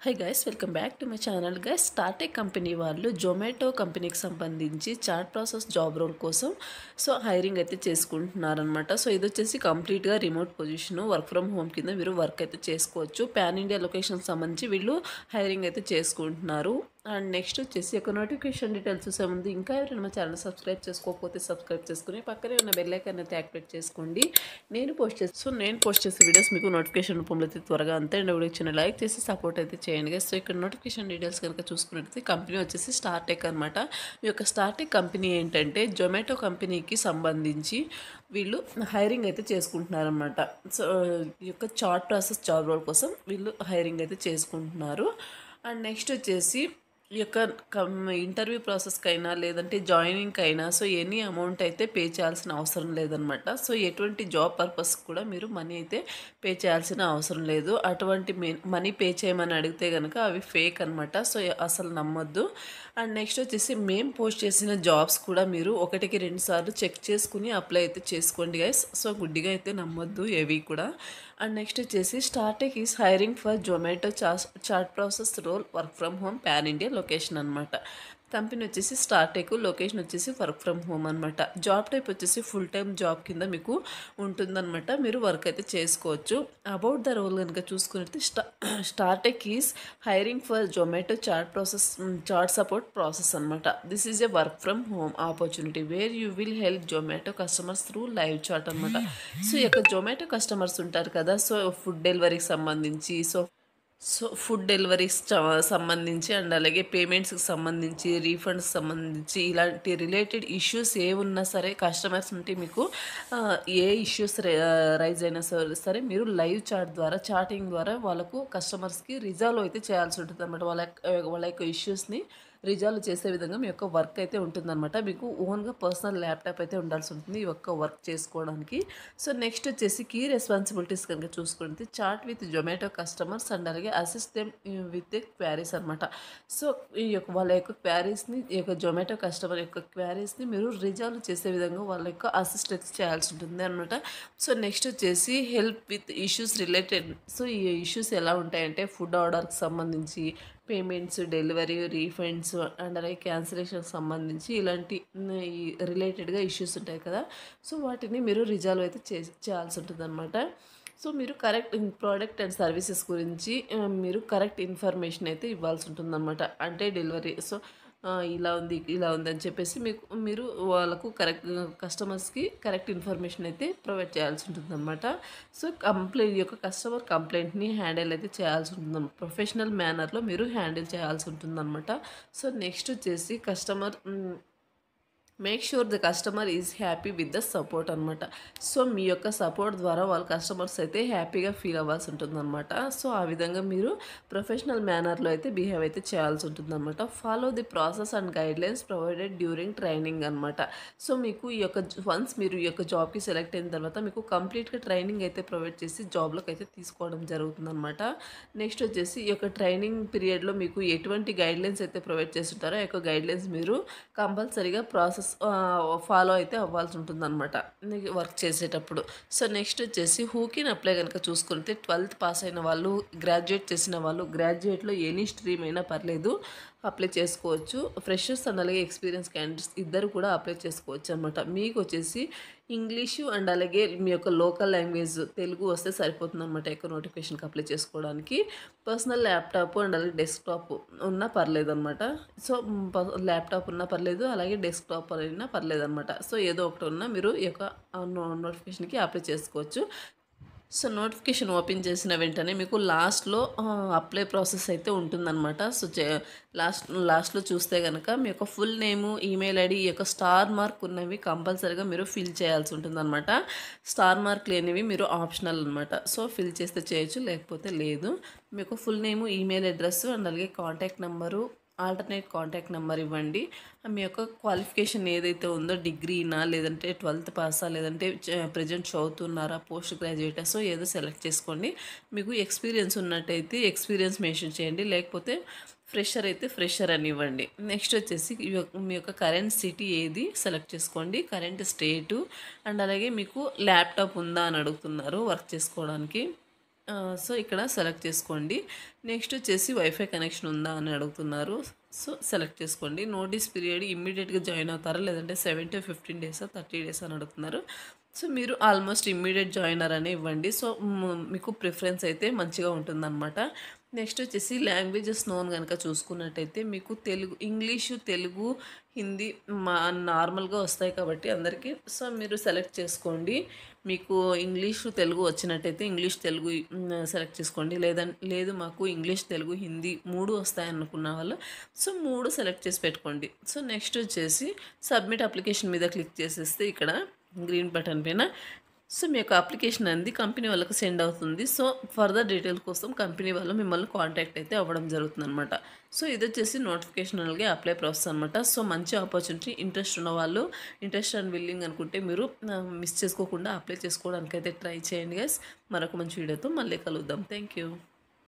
Hi guys, welcome back to my channel. Guys, Startek company వాళ్ళు జొమాటో కంపెనీకి సంబంధించి chat process job role కోసం hiring అయితే చేసుకుంటున్నారనమాట. ఇది వచ్చేసి కంప్లీట్గా remote position, work from home కింద మీరు వర్క్ అయితే చేసుకోవచ్చు. పాన్ ఇండియా లొకేషన్కి సంబంధించి వీళ్ళు హైరింగ్ అయితే చేసుకుంటున్నారు. అండ్ నెక్స్ట్ వచ్చేసి ఒక నోటిఫికేషన్ డీటెయిల్స్ చూసే ముందు ఇంకా ఎవరైనా మా ఛానల్ సబ్స్క్రైబ్ చేసుకోకపోతే సబ్స్క్రైబ్ చేసుకుని పక్కనే ఉన్న బెల్ ఐకాన్ అయితే యాక్టివేట్ చేసుకోండి. నేను పోస్ట్ చేసే వీడియోస్ మీకు నోటిఫికేషన్ రూపంలో అయితే త్వరగా అంతే. అండ్ వీడియో చిన్న లైక్ చేసి సపోర్ట్ అయితే చేయండి. ఇక్కడ నోటిఫికేషన్ డీటెయిల్స్ కనుక చూసుకున్నట్లయితే కంపెనీ వచ్చేసి స్టార్టెక్ అనమాట. ఈ యొక్క స్టార్టెక్ కంపెనీ ఏంటంటే జొమాటో కంపెనీకి సంబంధించి వీళ్ళు హైరింగ్ అయితే చేసుకుంటున్నారనమాట. ఈ యొక్క చాట్ ప్రాసెస్ జాబ్ రోల్ కోసం వీళ్ళు హైరింగ్ అయితే చేసుకుంటున్నారు. అండ్ నెక్స్ట్ వచ్చేసి ఈ యొక్క ఇంటర్వ్యూ ప్రాసెస్కి అయినా లేదంటే జాయినింగ్కి అయినా ఎనీ అమౌంట్ అయితే పే చేయాల్సిన అవసరం లేదనమాట. ఎటువంటి జాబ్ పర్పస్కి కూడా మీరు మనీ అయితే పే చేయాల్సిన అవసరం లేదు. అటువంటి మనీ పే చేయమని అడిగితే కనుక అవి ఫేక్ అనమాట. అసలు నమ్మొద్దు. అండ్ నెక్స్ట్ వచ్చేసి మేము పోస్ట్ చేసిన జాబ్స్ కూడా మీరు 1-2 సార్లు చెక్ చేసుకుని అప్లై అయితే చేసుకోండి గైస్. గుడ్డిగా అయితే నమ్మొద్దు ఏవి కూడా. అండ్ నెక్స్ట్ వచ్చేసి Startek is hiring for Zomato chat process role, work from home, pan India location అనమాట. కంపెనీ వచ్చేసి స్టార్టెక్, లొకేషన్ వచ్చేసి వర్క్ ఫ్రమ్ హోమ్ అనమాట. జాబ్ టైప్ వచ్చేసి ఫుల్ టైమ్ జాబ్ కింద మీకు ఉంటుందన్నమాట. మీరు వర్క్ అయితే చేసుకోవచ్చు. అబౌట్ ద రోల్ కనుక చూసుకున్నట్టు Startek is hiring for Zomato chat support process అనమాట. This is a work from home opportunity where you will help Zomato customers through live chat అనమాట. ఈ యొక్క జొమాటో కస్టమర్స్ ఉంటారు కదా, ఫుడ్ డెలివరీకి సంబంధించి ఫుడ్ డెలివరీస్ సంబంధించి అండ్ అలాగే పేమెంట్స్కి సంబంధించి, రీఫండ్స్కి సంబంధించి ఇలాంటి రిలేటెడ్ ఇష్యూస్ ఏ ఉన్నా సరే, కస్టమర్స్ ఉంటే మీకు ఏ ఇష్యూస్ రైజ్ అయినా సరే మీరు లైవ్ చాట్ ద్వారా, చాటింగ్ ద్వారా వాళ్ళకు కస్టమర్స్కి రిజాల్వ్ అయితే చేయాల్సి ఉంటుంది అనమాట. వాళ్ళ యొక్క ఇష్యూస్ని రిజాల్వ్ చేసే విధంగా మీ యొక్క వర్క్ అయితే ఉంటుందన్నమాట. మీకు ఓన్గా పర్సనల్ ల్యాప్టాప్ అయితే ఉండాల్సి ఉంటుంది ఈ యొక్క వర్క్ చేసుకోవడానికి. నెక్స్ట్ వచ్చేసి కీ రెస్పాన్సిబిలిటీస్ కనుక చూసుకుంటే chat with Zomato customers and అలాగే అసిస్ట్ దెమ్ విత్ క్వారీస్ అనమాట. ఈ యొక్క వాళ్ళ యొక్క క్వారీస్ని, ఈ యొక్క జొమాటో కస్టమర్ యొక్క క్వారీస్ని మీరు రిజాల్వ్ చేసే విధంగా వాళ్ళ యొక్క అసిస్టెన్స్ చేయాల్సి ఉంటుంది అనమాట. నెక్స్ట్ వచ్చేసి హెల్ప్ విత్ ఇష్యూస్ రిలేటెడ్. ఈ ఇష్యూస్ ఎలా ఉంటాయంటే ఫుడ్ ఆర్డర్కి సంబంధించి, పేమెంట్స్, డెలివరీ, రీఫండ్స్ అండ్ అలాగే క్యాన్సిలేషన్కి సంబంధించి ఇలాంటి రిలేటెడ్గా ఇష్యూస్ ఉంటాయి కదా. వాటిని మీరు రిజాల్వ్ అయితే చేయాల్సి ఉంటుంది అనమాట. మీరు కరెక్ట్ ప్రోడక్ట్ అండ్ సర్వీసెస్ గురించి మీరు కరెక్ట్ ఇన్ఫర్మేషన్ అయితే ఇవ్వాల్సి ఉంటుందన్నమాట. అంటే డెలివరీ ఇలా ఉంది అని చెప్పేసి మీరు వాళ్ళకు కస్టమర్స్కి కరెక్ట్ ఇన్ఫర్మేషన్ అయితే ప్రొవైడ్ చేయాల్సి ఉంటుందన్నమాట. ఈ యొక్క కస్టమర్ కంప్లైంట్ని హ్యాండిల్ అయితే చేయాల్సి ఉంటుంది. ప్రొఫెషనల్ మేనర్లో మీరు హ్యాండిల్ చేయాల్సి ఉంటుందన్నమాట. నెక్స్ట్ వచ్చేసి make sure the customer is happy with the support అనమాట. మీ యొక్క సపోర్ట్ ద్వారా వాళ్ళ కస్టమర్స్ అయితే హ్యాపీగా ఫీల్ అవ్వాల్సి ఉంటుందన్నమాట. ఆ విధంగా మీరు ప్రొఫెషనల్ మేనర్లో అయితే బిహేవ్ అయితే చేయాల్సి ఉంటుందన్నమాట. Follow the process and guidelines provided during training అనమాట. మీకు ఈ యొక్క వన్స్ మీరు ఈ యొక్క జాబ్కి సెలెక్ట్ అయిన తర్వాత మీకు కంప్లీట్గా ట్రైనింగ్ అయితే ప్రొవైడ్ చేసి జాబ్లోకి అయితే తీసుకోవడం జరుగుతుందన్నమాట. నెక్స్ట్ వచ్చేసి ఈ యొక్క ట్రైనింగ్ పీరియడ్లో మీకు ఎటువంటి గైడ్లైన్స్ అయితే ప్రొవైడ్ చేస్తుంటారో ఆ యొక్క గైడ్లైన్స్ మీరు కంపల్సరీగా ఫాలో అయితే అవ్వాల్సి ఉంటుంది అనమాట వర్క్ చేసేటప్పుడు. నెక్స్ట్ వచ్చేసి హూ కెన్ అప్లై కనుక చూసుకుంటే 12th పాస్ అయిన వాళ్ళు, గ్రాడ్యుయేట్ చేసిన వాళ్ళు, గ్రాడ్యుయేట్లో ఎనీ స్ట్రీమ్ అయినా పర్లేదు అప్లై చేసుకోవచ్చు. ఫ్రెషర్స్ అండ్ అలాగే ఎక్స్పీరియన్స్ క్యాండిడేట్స్ ఇద్దరు కూడా అప్లై చేసుకోవచ్చు అనమాట. మీకు వచ్చేసి ఇంగ్లీషు అండ్ అలాగే మీ యొక్క లోకల్ లాంగ్వేజ్ తెలుగు వస్తే సరిపోతుంది అనమాట. యొక్క నోటిఫికేషన్కి అప్లై చేసుకోవడానికి పర్సనల్ ల్యాప్టాప్ అండ్ అలాగే డెస్క్టాప్ ఉన్నా పర్లేదు అనమాట. ల్యాప్టాప్ ఉన్నా పర్లేదు, అలాగే డెస్క్టాప్ అయినా పర్లేదు అనమాట. ఏదో ఒకటి ఉన్నా మీరు ఈ యొక్క నోటిఫికేషన్కి అప్లై చేసుకోవచ్చు. నోటిఫికేషన్ ఓపెన్ చేసిన వెంటనే మీకు లాస్ట్లో అప్లై ప్రాసెస్ అయితే ఉంటుందన్నమాట. లాస్ట్లో చూస్తే కనుక మీ యొక్క ఫుల్ నేము, ఈమెయిల్ ఐడి, ఈ యొక్క స్టార్ మార్క్ ఉన్నవి కంపల్సరీగా మీరు ఫిల్ చేయాల్సి ఉంటుందన్నమాట. స్టార్ మార్క్ లేనివి మీరు ఆప్షనల్ అనమాట. ఫిల్ చేస్తే చేయొచ్చు, లేకపోతే లేదు. మీకు full name, email address and అలాగే contact number, alternate contact number ఇవ్వండి. మీ యొక్క క్వాలిఫికేషన్ ఏదైతే ఉందో, డిగ్రీనా లేదంటే 12th పాసా లేదంటే ప్రజెంట్ చదువుతున్నారా, పోస్ట్ గ్రాడ్యుయేటా, ఏదో సెలెక్ట్ చేసుకోండి. మీకు ఎక్స్పీరియన్స్ ఉన్నట్టయితే ఎక్స్పీరియన్స్ మెన్షన్ చేయండి, లేకపోతే ఫ్రెషర్ అయితే ఫ్రెషర్ అని ఇవ్వండి. నెక్స్ట్ వచ్చేసి మీ యొక్క కరెంట్ సిటీ ఏది సెలెక్ట్ చేసుకోండి, కరెంట్ స్టేటు అండ్ అలాగే మీకు ల్యాప్టాప్ ఉందా అని అడుగుతున్నారు వర్క్ చేసుకోవడానికి. సో ఇక్కడ సెలెక్ట్ చేసుకోండి. నెక్స్ట్ వచ్చేసి వైఫై కనెక్షన్ ఉందా అని అడుగుతున్నారు. సో సెలెక్ట్ చేసుకోండి. నోటీస్ పీరియడ్ ఇమ్మీడియట్గా జాయిన్ అవుతారా లేదంటే 7 to 15 డేసా 30 డేస్ అని అడుగుతున్నారు. సో మీరు ఆల్మోస్ట్ ఇమ్మీడియట్ జాయినర్ అనే ఇవ్వండి. సో మీకు ప్రిఫరెన్స్ అయితే మంచిగా ఉంటుందన్నమాట. నెక్స్ట్ వచ్చేసి లాంగ్వేజెస్ నోన్ కనుక చూసుకున్నట్టయితే మీకు తెలుగు, ఇంగ్లీషు, తెలుగు, హిందీ నార్మల్గా వస్తాయి కాబట్టి అందరికీ. సో మీరు సెలెక్ట్ చేసుకోండి. మీకు ఇంగ్లీషు తెలుగు వచ్చినట్టయితే ఇంగ్లీష్ తెలుగు సెలెక్ట్ చేసుకోండి. లేదు మాకు ఇంగ్లీష్ తెలుగు హిందీ 3 వస్తాయి అనుకున్న వాళ్ళు సో 3 సెలెక్ట్ చేసి పెట్టుకోండి. సో నెక్స్ట్ వచ్చేసి సబ్మిట్ అప్లికేషన్ మీద క్లిక్ చేసేస్తే ఇక్కడ గ్రీన్ బటన్ పైన సో మీ యొక్క అప్లికేషన్ అనేది కంపెనీ వాళ్ళకి సెండ్ అవుతుంది. సో ఫర్దర్ డీటెయిల్ కోసం కంపెనీ వాళ్ళు మిమ్మల్ని కాంటాక్ట్ అయితే అవ్వడం జరుగుతుంది అనమాట. సో ఇది వచ్చేసి నోటిఫికేషన్ అలాగే అప్లై ప్రాసెస్ అనమాట. సో మంచి ఆపర్చునిటీ. ఇంట్రెస్ట్ ఉన్న వాళ్ళు, ఇంట్రెస్ట్ అండ్ విల్లింగ్ అనుకుంటే మీరు మిస్ చేసుకోకుండా అప్లై చేసుకోవడానికి అయితే ట్రై చేయండి గైస్. మరొక మంచి వీడియోతో మళ్ళీ కలుద్దాం. Thank you.